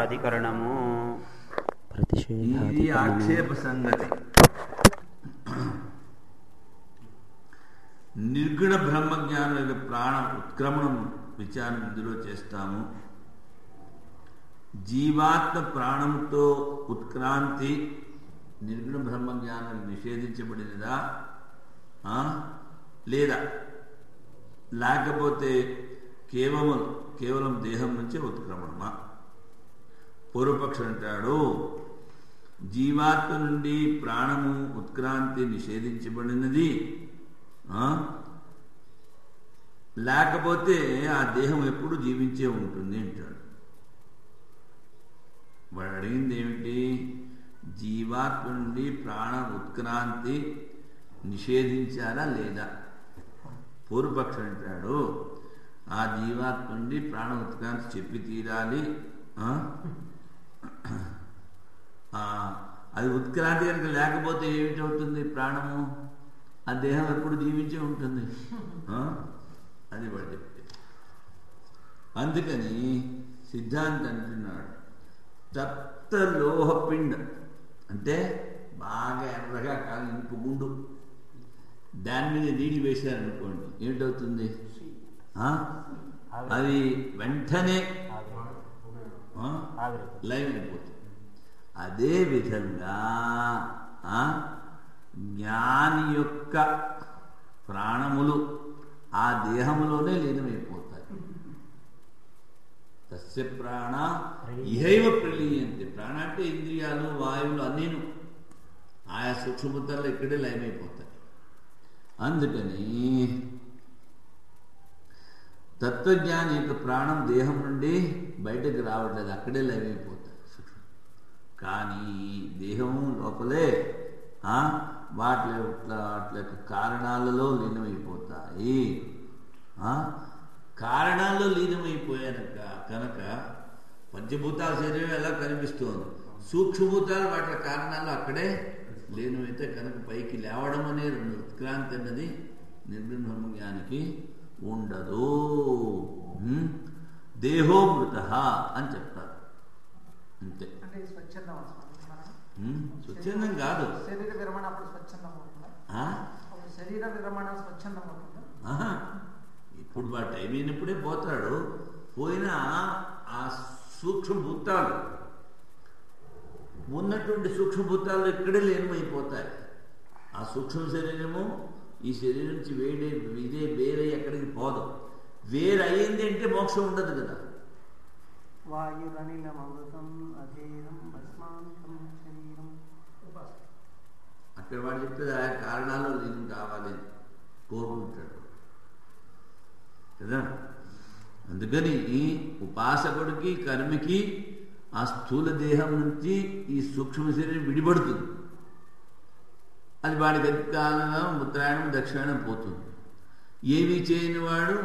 ప్రతిషేధాధికరణము. ఇది ఆక్షేప సంగతి. నిర్గుణ బ్రహ్మజ్ఞానం యొక్క ప్రాణ ఉత్క్రమణం విచారం ఇందులో చేస్తాము. జీవాత్మ ప్రాణంతో ఉత్క్రాంతి నిర్గుణ బ్రహ్మజ్ఞానం నిషేధించబడినదా లేదా లేకపోతే కేవలం దేహం నుంచే ఉత్క్రమణమా? పూర్వపక్షం అంటాడు, జీవాత్మ నుండి ప్రాణము ఉత్క్రాంతి నిషేధించబడినది, లేకపోతే ఆ దేహం ఎప్పుడు జీవించే ఉంటుంది అంటాడు. వాడు అడిగింది ఏమిటి? జీవాత్మ నుండి ప్రాణ ఉత్క్రాంతి నిషేధించారా లేదా? పూర్వపక్షం అంటాడు, ఆ జీవాత్మ నుండి ప్రాణ ఉత్క్రాంతి చెప్పి తీరాలి. అది ఉత్క్రాంతి కనుక లేకపోతే ఏమిటవుతుంది? ప్రాణము, ఆ దేహం ఎప్పుడు జీవించే ఉంటుంది. అది వాడు చెప్తే. అందుకని సిద్ధాంతి అంటున్నాడు, తప్త లోహపిండ అంటే బాగా ఎర్రగా కాదు ఇంపు గుండు, దాని మీద నీళ్ళు వేశారనుకోండి ఏమిటవుతుంది? అది వెంటనే లైవ్ అయిపోతుంది. అదే విధంగా జ్ఞాని యొక్క ప్రాణములు ఆ దేహములోనే లీనమైపోతాయి. తస్య ప్రాణ ఇహైవ ప్రలీయంతి. ప్రాణ అంటే ఇంద్రియాలు, వాయువులు అన్నీను ఆయా సూక్ష్మబుద్ధాల్లో ఇక్కడే లయమైపోతాయి. అందుకని తత్వజ్ఞాని యొక్క ప్రాణం దేహం నుండి బయటకు రావట్లేదు, అక్కడే లయమైపోతాయి సూక్ష్మ. కానీ దేహం లోపలే వాటి యొక్క కారణాలలో లీనమైపోతాయి. కారణాల్లో లీనమైపోయాక కనుక పంచభూతాల శరీరం ఎలా కనిపిస్తోంది, సూక్ష్మభూతాలు వాటి కారణాలు అక్కడే లీనమైతే కనుక పైకి లేవడం అనే ఉత్క్రాంతి అన్నది నిర్గుణ బ్రహ్మజ్ఞానికి ఉండదు. దేహో మృత అని చెప్తారు. అంతే. స్వచ్ఛందం కాదు, శరీర విరమణ అప్పుడు స్వచ్ఛందం అవుతుందా? శరీర విరమణ స్వచ్ఛందం అవుతుందా? ఇప్పుడు వాడు టైం అయినప్పుడే పోతాడు. పోయినా ఆ సూక్ష్మభూతాలు ఉన్నటువంటి సూక్ష్మభూతాలు ఇక్కడే లీనమైపోతాయి. ఆ సూక్ష్మ శరీరము ఈ శరీరం నుంచి ఇదే వేరే ఎక్కడికి పోదు. వేరే అయ్యింది అంటే మోక్షం ఉండదు కదా. అక్కడ వాడు చెప్పేది ఆ కారణాలు లీనం కావాలి కోరుకుంటాడు కదా. అందుకని ఉపాసకుడికి కర్మికి ఆ స్థూల దేహం నుంచి ఈ సూక్ష్మ శరీరం విడిపడుతుంది. అది వాడికి ఎంతకాలంగా ఉత్తరాయణం దక్షిణాయనం పోతుంది. ఏమీ చేయని వాడు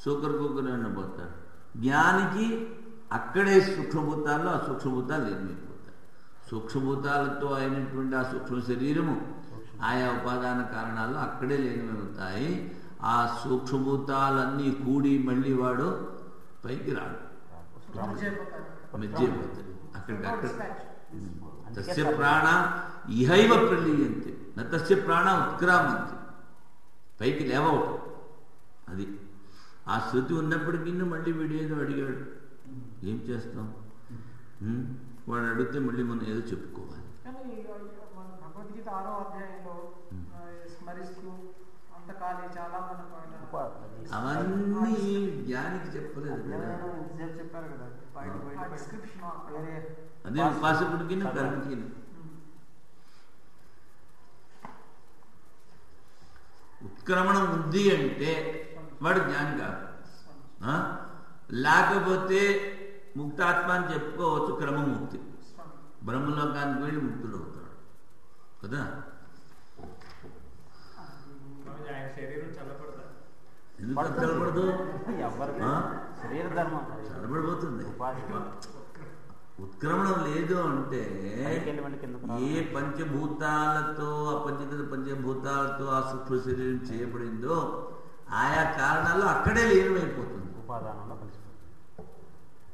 సూకరకుక్కరన్న పోతాడు. జ్ఞానికి అక్కడే సూక్ష్మభూతాల్లో ఆ సూక్ష్మభూతాలు లీనమైపోతాయి. సూక్ష్మభూతాలతో అయినటువంటి ఆ సూక్ష్మ శరీరము ఆయా ఉపాదాన కారణాల్లో అక్కడే లీనమవుతాయి. ఆ సూక్ష్మభూతాలన్నీ కూడి మళ్ళీ వాడు పైకి రాడు, మెజ్జైపోతాడు. అక్కడికక్కడ తస్య ప్రాణ ఇహైవ ప్రలీయంతి న తస్య ప్రాణ ఉత్క్రామంతి. పైకి లేవవు. అది ఆ శృతి ఉన్నప్పటికీ మళ్ళీ వీడేదో అడిగాడు, ఏం చేస్తాం? వాడు అడిగితే మళ్ళీ మనం ఏదో చెప్పుకోవాలి. భగవద్గీత 6వ అధ్యాయంలో స్మరిస్తూ అంతకాలే చాలా అవన్నీ జ్ఞానికి చెప్పలేదు కదా. చెప్పారు కదా. అదే ఉపాసకుడికి కర్మకి. ఉత్క్రమణం ఉంది అంటే వాడు జ్ఞాని కాదు. లేకపోతే ముక్తాత్మ అని చెప్పుకోవచ్చు. క్రమముక్తి బ్రహ్మలోకానికి వెళ్ళి ముక్తుడు అవుతాడు కదా. ఎందుకు చల్లబడదు? చల్లబడిపోతుంది. ఉత్క్రమణం లేదు అంటే ఏ పంచభూతాలతో అపంచగత పంచభూతాలతో ఆ సూక్ష్మ శరీరం చేయబడిందో ఆయా కారణాల్లో అక్కడే లీనమైపోతుంది.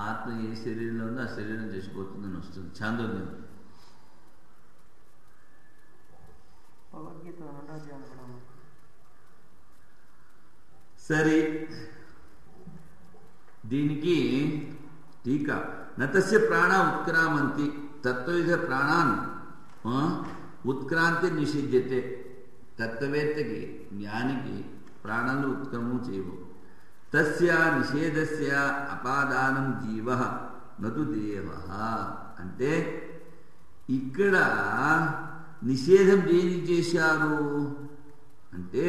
ఆత్మ ఏ శరీరంలో ఉందో ఆ శరీరం చేసిపోతుందని వస్తుంది చాందోగ్యం. భగవద్గీత 2వ అధ్యాయం కూడా ఉంది. సరే, దీనికి టీకా నతస్య ప్రాణ ఉత్క్రామంతి తత్వవిధ ప్రాణాన్ ఉత్క్రాంతి నిషిధ్యతే. తత్వవేత్తకి జ్ఞానికి ప్రాణాలు ఉత్క్రమం చేయవు. తస్య నిషేధస్య అపాదానం జీవ నతు దేవ. అంటే ఇక్కడ నిషేధం దేనికి చేశారు అంటే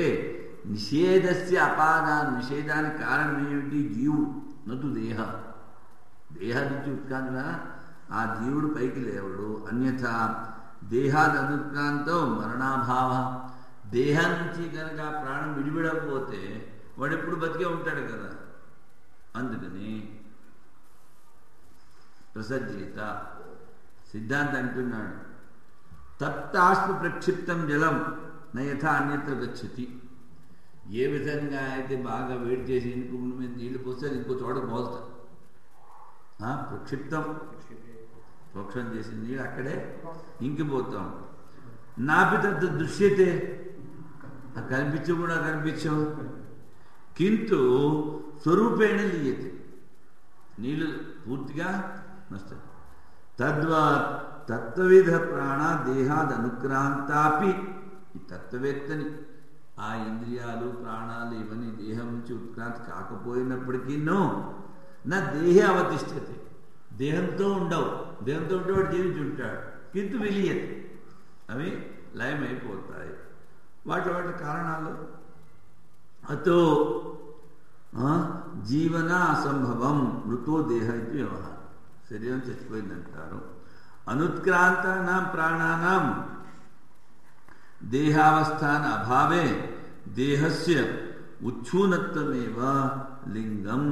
నిషేధస్య అపాదానం, నిషేధానికి కారణం ఏమిటి? జీవుడు, నతు దేహ. దేహ నుంచి ఉత్క్రాంతిగా ఆ జీవుడు పైకి లేవడు. అన్యథా దేహాది అనుత్క్రాంతో మరణాభావ. దేహం నుంచి కనుక ప్రాణం విడివిడకపోతే వాడు ఎప్పుడు బతికే ఉంటాడు కదా. అందుకని ప్రసజ్జేత సిద్ధాంతం అంటున్నాడు, తప్తాశ్మ ప్రక్షిప్తం జలం నయథా అన్యత్ర గచ్చతి. ఏ విధంగా అయితే బాగా వేడి చేసి ఇంటి మీద నీళ్లు పోస్తే అది ఇంకో చోట పోస్తా. ప్రక్షిప్తం ప్రోక్షణం చేసిన నీళ్ళు అక్కడే ఇంకిపోతాం. నాపి తద్దు దృశ్యతే, కనిపించు కూడా కనిపించవు. కింటు స్వరూపేణ లీయతే, నీళ్ళు పూర్తిగా నష్టం. తద్వా తత్వవిధ ప్రాణ దేహాద్ అనుక్రాంతాపి. ఈ తత్వవేత్తని ఆ ఇంద్రియాలు ప్రాణాలు ఇవన్నీ దేహం నుంచి ఉత్క్రాంతి కాకపోయినప్పటికీ నా దేహే అవతిష్టతే, దేహంతో ఉండవు. దేహంతో ఉంటే వాడు జీవించి ఉంటాడు. కింటు విలీయతే, అవి లయమైపోతాయి. వాటి కారణాలు అతో జీవన అసంభవం మృతో దేహ ఇది వ్యవహారం. శరీరం చచ్చిపోయిందంటారు. అనుత్క్రాంతానాం ప్రాణానాం దేహావస్థాన అభావే దేహస్య ఉచ్ఛూనత్వమేవ లింగం.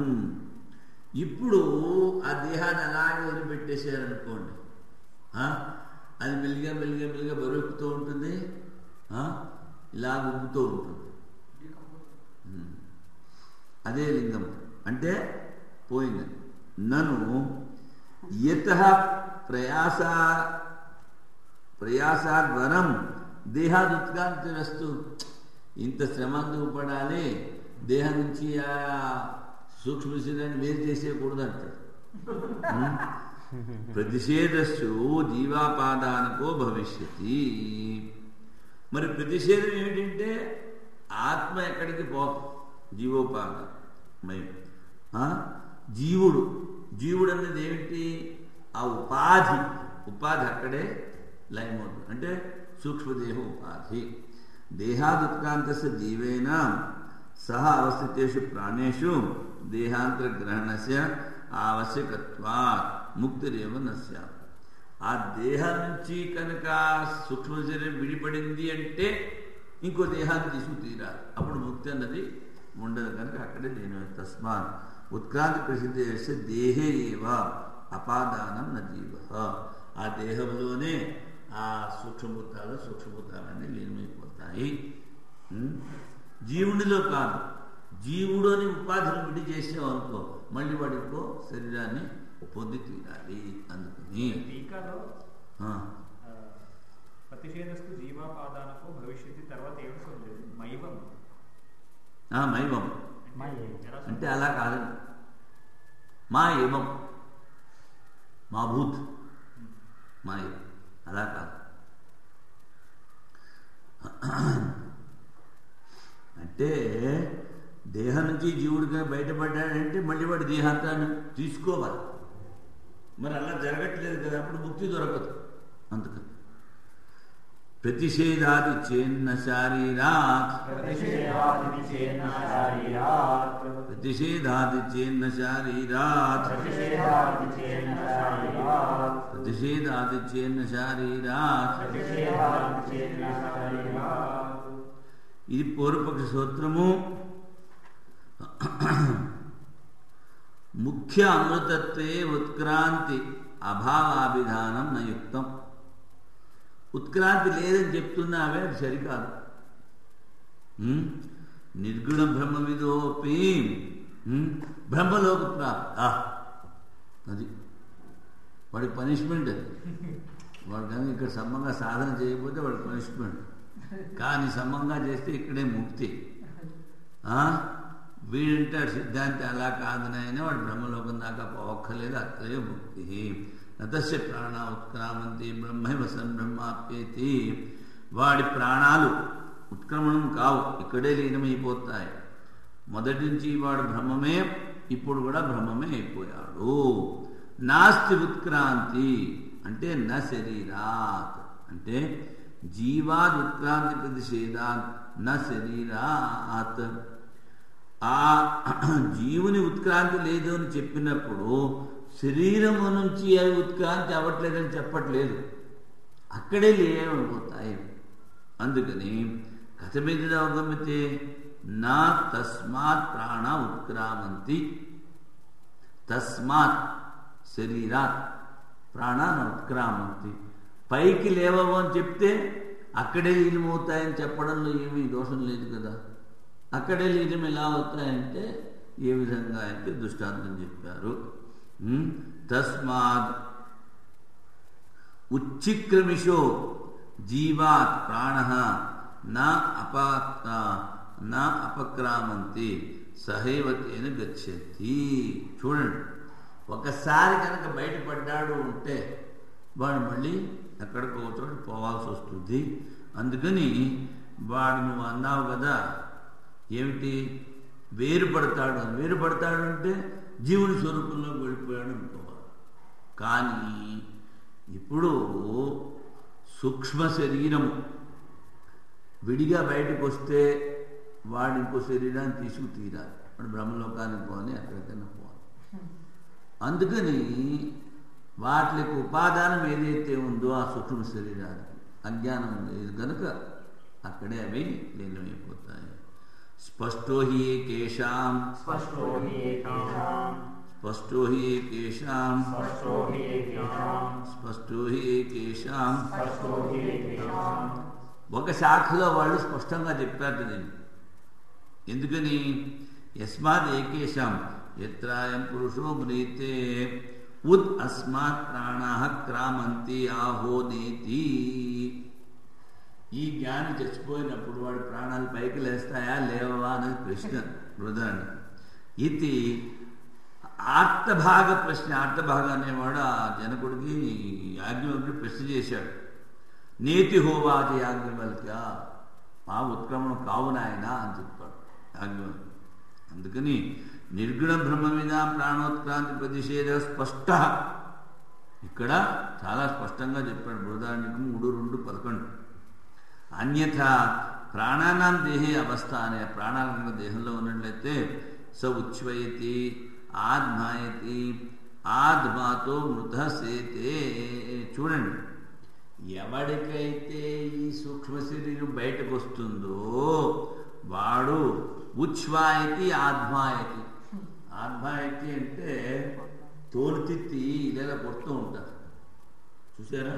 ఇప్పుడు ఆ దేహాన్ని అలాగే వదిలిపెట్టేసారనుకోండి, అది మెల్లిగా మెల్లిగా మెల్లిగా బరువుకుతూ ఉంటుంది, ఇలా ఉబ్బుతూ ఉంటుంది. అదే లింగం అంటే పోయింది. నను యతః ప్రయాసాద్వరం దేహాది ఉత్క్రాంతి వస్తు. ఇంత శ్రమ పడాలి, దేహం నుంచి ఆ సూక్ష్మ శరీరాన్ని వేరు చేసేయకూడదు అంటారు. ప్రతిషేధస్సు జీవాపాదానికో భవిష్యతి. మరి ప్రతిషేధం ఏమిటంటే ఆత్మ ఎక్కడికి పోతుంది, జీవోపాదమయం. జీవుడు అనేది ఏమిటి? ఆ ఉపాధి అక్కడే లయమవుతుంది. అంటే సూక్ష్మదేహ ఉపాధి. దేహాదుత్క్రాంతస్య జీవేన సహ అవస్థితేషు ప్రాణేషు దేహాంతరగ్రహణస్య ఆవశ్యకత్వాత్ ముక్తిరేవ నస్య. ఆ దేహం నుంచి కనుక సూక్ష్మ శరీరం విడిపడింది అంటే ఇంకో దేహాన్ని తీసుకు తీరాలి, అప్పుడు ముక్తి అన్నది ఉండదు. కనుక అక్కడే నేను తస్మాత్ ఉత్క్రాంతి ప్రసిద్ధి దేహే ఏవ అపాదానం న జీవ. ఆ దేహంలోనే ఆ సూక్ష్మభూతాలన్నీ లీనమైపోతాయి. జీవునిలో కాదు. జీవుడు అని ఉపాధిని విడి చేసామనుకో మళ్ళీ వాడి ఇంకో శరీరాన్ని పొంది తీరాలి. అందుకని ప్రతిషేధస్తు జీవాపాదానకు భవిష్యత్తు తర్వాత ఏమిటి చూడలేదు. మైవం అంటే అలా కాదండి. మా ఏమం మా భూత్ మా అలా కాదు. అంటే దేహం నుంచి జీవుడిగా బయటపడ్డాడంటే మళ్ళీ వాడి దేహాంతాన్ని తీసుకోవాలి. మరి అలా జరగట్లేదు కదా, అప్పుడు ముక్తి దొరకదు. అందుకని ప్రతిషేధాది చేన్న శారీరాత్ ప్రతిషేధాది చేన్న శారీరాత్ ప్రతిషేధాది చేన్న శారీరాత్. ఇది పూర్వపక్ష సూత్రము. ముఖ్య అమృతత్వే ఉత్క్రాంతి అభావాభిధానం నయుక్తం. ఉత్క్రాంతి లేదని చెప్తున్నావే అది సరికాదు. నిర్గుణ బ్రహ్మవిదోపి బ్రహ్మలోక ప్రాప్త. అది వాడికి పనిష్మెంట్. అది వాడు కానీ ఇక్కడ సమంగా సాధన చేయకపోతే వాడికి పనిష్మెంట్. కానీ సమంగా చేస్తే ఇక్కడే ముక్తి. వీడింటాడు సిద్ధాంతి అలా కాదనైనా వాడు బ్రహ్మలోకం దాకా పోక్కర్లేదు, అక్కడే ముక్తి. నతస్య ప్రాణ ఉత్క్రామంతి బ్రహ్మైవ సన్ బ్రహ్మాప్యేతి. వాడి ప్రాణాలు ఉత్క్రమణం కావు, ఇక్కడే లీనమైపోతాయి. మొదటి నుంచి వాడు బ్రహ్మమే, ఇప్పుడు కూడా బ్రహ్మమే అయిపోయాడు. నాస్తి ఉత్క్రాంతి అంటే న శరీరాత్, అంటే జీవాద్ ఉత్క్రాంతి ప్రతిషేధాత్ న శరీరాత్. ఆ జీవుని ఉత్క్రాంతి లేదు అని చెప్పినప్పుడు శరీరము నుంచి అవి ఉత్క్రాంతి అవ్వట్లేదని చెప్పట్లేదు, అక్కడే లీనమైపోతాయి. అందుకని కథమిది అవగమితే నా తస్మాత్ ప్రాణ ఉత్క్రామంతి. తస్మాత్ శరీరాత్ ప్రాణ ఉత్క్రామంతి. పైకి లేవవు అని చెప్తే అక్కడే లీనమవుతాయని చెప్పడంలో ఏమీ దోషం లేదు కదా. అక్కడే లీనం ఎలా అవుతాయంటే ఏ విధంగా అయితే దృష్టాంతం చెప్పారు. తస్మాత్ ఉచ్చిక్రమిషో జీవాత్ ప్రాణ నా అపక్రామంతి సహైవతేన గచ్చతి. చూడండి, ఒకసారి కనుక బయటపడ్డాడు అంటే వాడు మళ్ళీ ఎక్కడికో చోట పోవాల్సి వస్తుంది. అందుకని వాడు నువ్వు అన్నావు కదా ఏమిటి వేరుపడతాడు అని. వేరుపడతాడు అంటే జీవుని స్వరూపంలోకి వెళ్ళిపోయాడు అనుకోవాలి. కానీ ఇప్పుడు సూక్ష్మ శరీరము విడిగా బయటకు వస్తే వాడు ఇంకో శరీరాన్ని తీసుకు తీరాలి. వాడు బ్రహ్మలోకానికి పోని, ఎక్కడికైనా పోవాలి. అందుకని వాటికి ఉపాదానం ఏదైతే ఉందో ఆ సూక్ష్మ శరీరానికి అజ్ఞానం లేదు కనుక అక్కడే అవి లీనమైపోతాయి. స్పష్టో హి ఏకేషాం స్పష్టో హి ఏకేషాం. ఒక శాఖలో వాళ్ళు స్పష్టంగా చెప్పారు దీన్ని. ఎందుకని యస్మాత్ ఏకేషాం యత్రాయం పురుషో మ్రీతే ఉద్ అస్మాత్ ప్రాణాః క్రామంతి ఆహోనేతి. ఈ జ్ఞాని చచ్చిపోయినప్పుడు వాడి ప్రాణాలు పైకి లేస్తాయా లేవా అనేది ప్రశ్న బృహదాన్ని. ఇది ఆర్తభాగ ప్రశ్న. ఆర్తభాగ అనేవాడు ఆ జనకుడికి యాజ్ఞవల్క్యుడు ప్రశ్న చేశాడు. నేతి హోవాచ యాజ్ఞవల్క్య, ఆ ఉత్క్రమణం కావునాయన అని చెప్పాడు యాజ్ఞవల్క్యుడు. అందుకని నిర్గుణ బ్రహ్మ మీద ప్రాణోత్క్రాంతి ప్రతిషేధ స్పష్ట. ఇక్కడ చాలా స్పష్టంగా చెప్పాడు బృహదారణ్యకం 3:2-11. అన్యథా ప్రాణానాం దేహే అవస్థ అనే ప్రాణాల దేహంలో ఉన్నట్లయితే స ఉచ్ఛ్వయతి ఆత్మాయతి ఆత్మాతో మృత సేతే. చూడండి, ఎవడికైతే ఈ సూక్ష్మ శరీరం బయటకు వస్తుందో వాడు ఉచ్ఛ్వాయతి ఆత్మాయతి. ఆత్మాయతి అంటే తోలుతిత్తి ఇలా కొడుతూ ఉంటారు, చూసారా?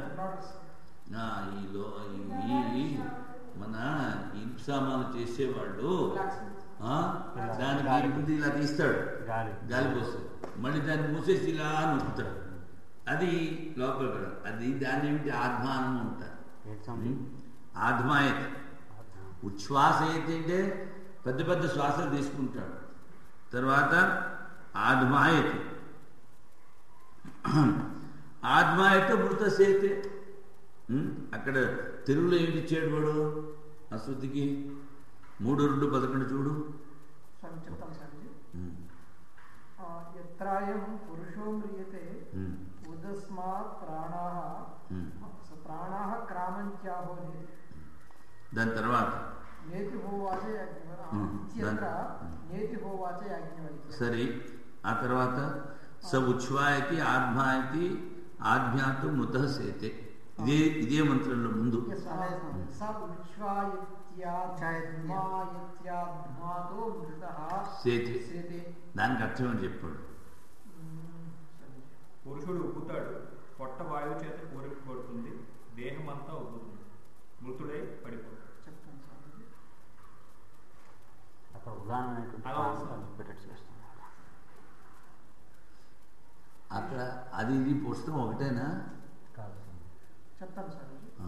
ఈ మన ఇనుప సామాన్లు చేసేవాళ్ళు దానికి ఇనుపుది ఇలా తీస్తాడు, గాలి పోస్తాడు, మళ్ళీ దాన్ని మూసేసి ఇలా నొక్కుతాడు, అది లోపల. అది దాన్ని ఏమిటి ఆత్మానం ఉంటారు. ఆత్మాయతి. ఉచ్ఛ్వాస ఏంటంటే పెద్ద పెద్ద శ్వాసలు తీసుకుంటాడు. తర్వాత ఆత్మాయతి. ఆత్మాయతో మృత సేతే. అక్కడ తెలుగులో ఏమిటి ఇచ్చాడు వాడు ఆ శృతికి? 3:2-11 చూడు. చెప్తాను సార్. యత్రాయం పురుషో మ్రియతే ఉదస్మాత్ ప్రాణాః క్రామంత్యాహో నేతి. దాని తర్వాత నేతి హోవాచ నేతి హోవాచ యాజ్ఞవల్క్య. సరే, ఆ తర్వాత స ఉచ్ఛ్వాయతి ఆత్మాయతి ఆజ్ఞాతు మృత సేతే. ఇదే మంత్రంలో ముందు దానికి అర్థం అని చెప్పాడు. పురుషుడు ఉబ్బుతాడు, పొట్ట వాయువు చేత కోరికపడుతుంది, దేహం అంతా ఉబ్బుతుంది, మృతుడై పడిపోతాడు. అక్కడ పుస్తకం ఒకటేనా? కాదు స్వామి. చెప్తాను సార్ ఇది. ఆ.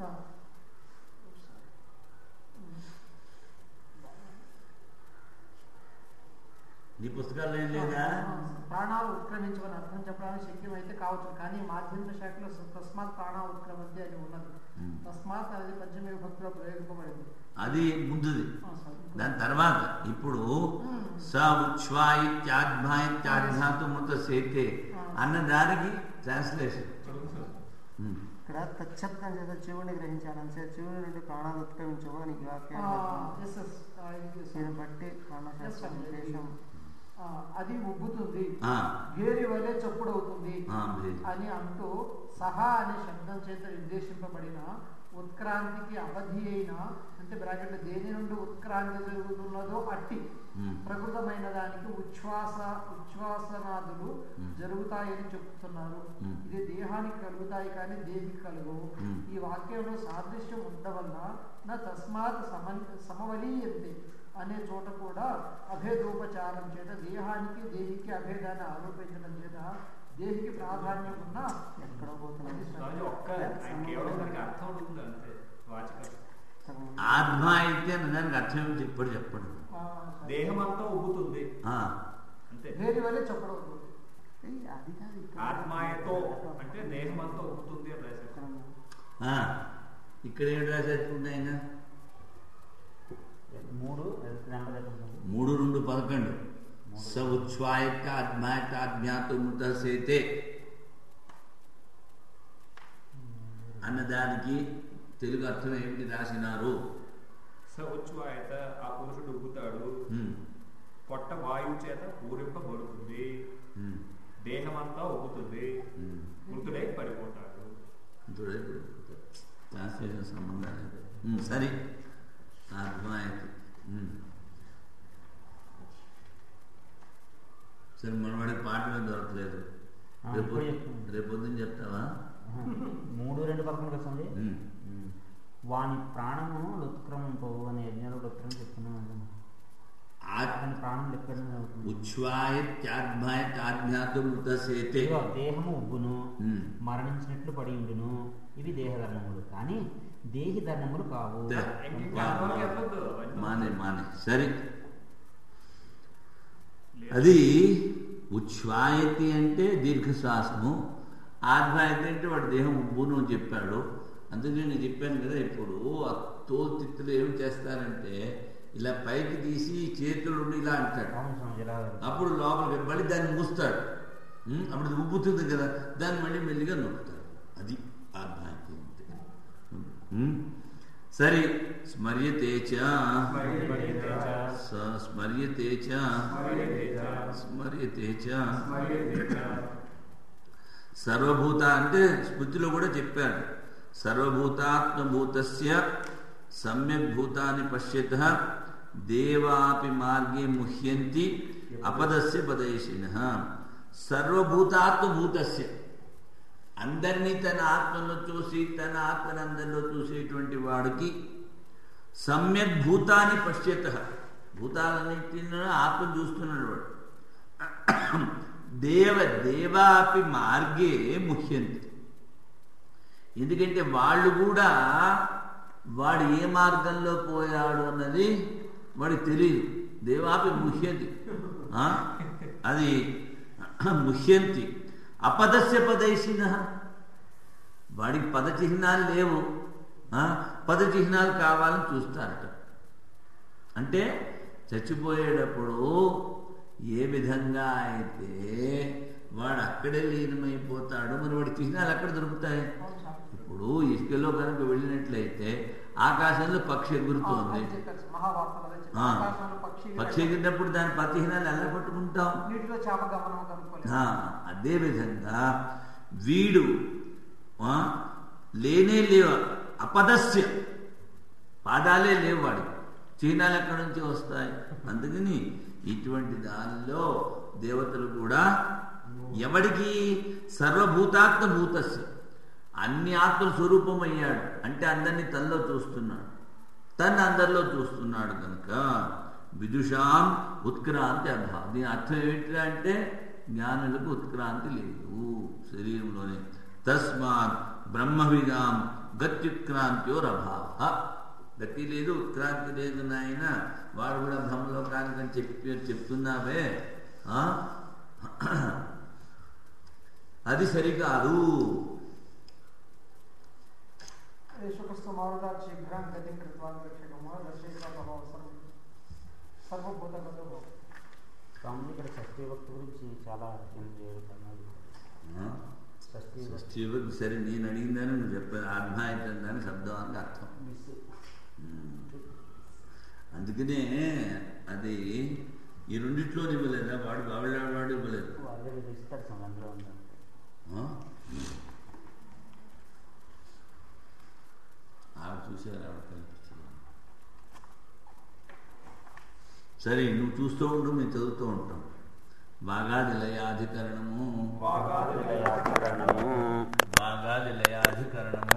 ఆ. నీ పుస్తకాల్లో ఏం లేదా? ప్రాణాలు ఉత్క్రమించమని అర్థం చెప్పడానికి శక్యం అయితే కావచ్చు, కానీ మాధ్యమిక శాఖలో తస్మాత్ ప్రాణాలు ఉత్క్రమంతి అని ఉన్నది. తస్మాత్ అనేది పంచమి విభక్తిలో ప్రయోగింపబడింది. అది ముందుది. సార్ దాని తర్వాత ఇప్పుడు స ఉచ్ఛ్వా ఇత్యాధ్మా ఇత్యాధ్యాతు ముత సేతే అన్న దానికి ట్రాన్స్లేషన్. ఇక్కడ తచ్చత్వం చేత శివుని గ్రహించాలని సార్, శివుని నుండి ప్రాణాలు ఉత్క్రమించవు అని ఈ వాక్యాన్ని బట్టి ప్రాణశాస్త్రం ఉద్దేశం అది ఉబ్బుతుంది, ఆ. వేరి వలె చప్పుడవుతుంది ఆ, వేరి. అని అంటూ సహా అనే శబ్దం చేత నిర్దేశింపబడిన ఉత్క్రాంతికి అవధి అయిన, అంటే బ్రాకెట్లో దేని నుండి ఉత్క్రాంతి జరుగుతున్నదో అట్టి ప్రకృతమైన దానికి ఉచ్ఛ్వాసనాదులు జరుగుతాయని చెప్తున్నారు. ఇది దేహానికి కలుగుతాయి కానీ దేనికి కలుగవు. ఈ వాక్యంలో సాదృశ్యం ఉండవల్ల నా తస్మాత్ సమవలీయంతే అనే చోట కూడా అభేదోపచారం చేత దేహానికి దేహికి అభేదాన్ని ఆరోపించడం చేత దేహికి ప్రాధాన్యం ఉన్న ఎక్కడ పోతున్నది కేవలం దానికి అర్థం ఉంటుంది అంతే. వాచకం ఆత్మ అయితే దానికి అర్థం చెప్పాడు చెప్పండి. దేహం అంతా ఉబ్బుతుంది ఆ. అంతే. వేరి వల్లే చప్పుడవుతుంది. అది కాదు ఆత్మాయతో అంటే దేహం అంతా ఉబ్బుతుంది అని రాశారు. ఆ. ఇక్కడ ఏం రాసేసుకుంటే ఆయన 3:2:11 స ఉచ్ఛ్వాయక అధ్మాయకాజ్ఞాతు ముత సేతే అన్నదానికి తెలుగు అర్థం ఏమిటి రాసినారు? స ఉచ్ఛ్వాయత ఆ పురుషుడు ఉబ్బుతాడు, పొట్ట వాయువు చేత పూరింపబడుతుంది, దేహమంతా ఉబ్బుతుంది, మృతుడై పడిపోతాడు. ట్రాన్స్లేషన్ సంబంధం లేదు. సరే అర్థమైంది. సరే మనవాడికి పాట మీద దొరకలేదు. రేపు పొద్దున్న చెప్తావా? 3:2 వస్తుంది. వాని ప్రాణము ఉత్క్రమింపవు అని యజ్ఞంలో ఉత్క్రమం చెప్తున్నాను. ప్రాణం దేహము ఉబ్బును, మరణించినట్లు పడి ఉండును. ఇవి దేహ ధర్మములు, కానీ దేహి ధర్మములు కావు. మానే సరే. అది ఉచ్ఛ్వాయతి అంటే దీర్ఘశ్వాసము, ఆధ్యాయతి అంటే వాడి దేహం ఉబ్బును అని చెప్పాడు. అందుకని నేను చెప్పాను కదా, ఇప్పుడు ఆ తోలు ఏం చేస్తారంటే ఇలా పైకి తీసి చేతులు ఇలా అంటాడు, అప్పుడు లోపలికి మళ్ళీ దాన్ని మూస్తాడు, అప్పుడు అది ఉబ్బుతుంది కదా, దాన్ని మళ్ళీ మెల్లిగా నొక్కుతాడు. అది ఆధ్యాత్మిక. సరే స్మర్యతే సర్వభూత అంటే స్మృతిలో కూడా చెప్పాడు. సర్వభూతాత్మభూతస్య సమ్యక్ భూతాన్ని పశ్యతః దేవాపి మార్గే ముహ్యంతి అపదస్య పదేశినః. సర్వభూతాత్మభూతస్య అందరినీ తన ఆత్మలో చూసి తన ఆత్మని అందరిలో చూసేటువంటి వాడికి సమ్యక్ భూతాన్ని పశ్యతః భూతాలన్నింటినీ ఆత్మ చూస్తున్నాడు వాడు. దేవాపి మార్గే ముహ్యంతి, ఎందుకంటే వాళ్ళు కూడా వాడు ఏ మార్గంలో పోయాడు అన్నది వాడికి తెలియదు. దేవాపి ముహ్యంతి, అది ముహ్యంతి. అపదస్య పదైషిన, వాడికి పదచిహ్నాలు లేవు, పదచిహ్నాలు కావాలని చూస్తారట. అంటే చచ్చిపోయేటప్పుడు ఏ విధంగా అయితే వాడు అక్కడే లీనమైపోతాడో మరి వాడి చిహ్నాలు అక్కడ దొరుకుతాయి. ఇప్పుడు ఇసుకలో కనుక వెళ్ళినట్లయితే ఆకాశంలో పక్షి ఎగురుతోంది, పక్షి ఎగిరినప్పుడు దాని పతిహీనాలు ఎలా పట్టుకుంటాం? అదేవిధంగా వీడు లేనే లేవు, అపదస్య పాదాలే లేవు, వాడికి చిహ్నాలు ఎక్కడి నుంచి వస్తాయి? అందుకని ఇటువంటి దానిలో దేవతలు కూడా ఎవడికి సర్వభూతాత్మ భూతస్య అన్ని ఆత్మ స్వరూపమయ్యాడు, అంటే అందరినీ తనలో చూస్తున్నాడు, తను అందరిలో చూస్తున్నాడు కనుక విదుషాం ఉత్క్రాంతి అభావం. దీని అర్థం ఏంటి అంటే జ్ఞానులకు ఉత్క్రాంతి లేదు శరీరంలోనే. తస్మాత్ బ్రహ్మవిదాం గత్యుత్క్రాంత్యోరభావ. గతి లేదు, ఉత్క్రాంతి లేదు నాయన. వాడు కూడా బ్రహ్మలోకానికి అని చెప్తున్నావే, అది సరికాదు. శుకస్థ మారుదాత్ శీఘ్రం గతిం కృత్వాన్ రక్షకమా దర్శయిత ప్రభావ సర్వభూతగతో. స్వామి ఇక్కడ షష్ఠీ భక్తి గురించి చాలా షష్ఠీ భక్తి సరే, నేను అడిగిందని నువ్వు చెప్పాను. ఆత్మాయతం దాని శబ్దానికి అర్థం. అందుకనే అది ఈ రెండిట్లో ఇవ్వలేదా? వాడు వాడు ఇవ్వలేదు. ఆవిడ చూసారు, ఆవిడ కనిపిస్తుంది. సరే, నువ్వు చూస్తూ ఉండు, మేము చదువుతూ ఉంటాం. వాగాది లయాధికరణము వాగాది లయాధికరణము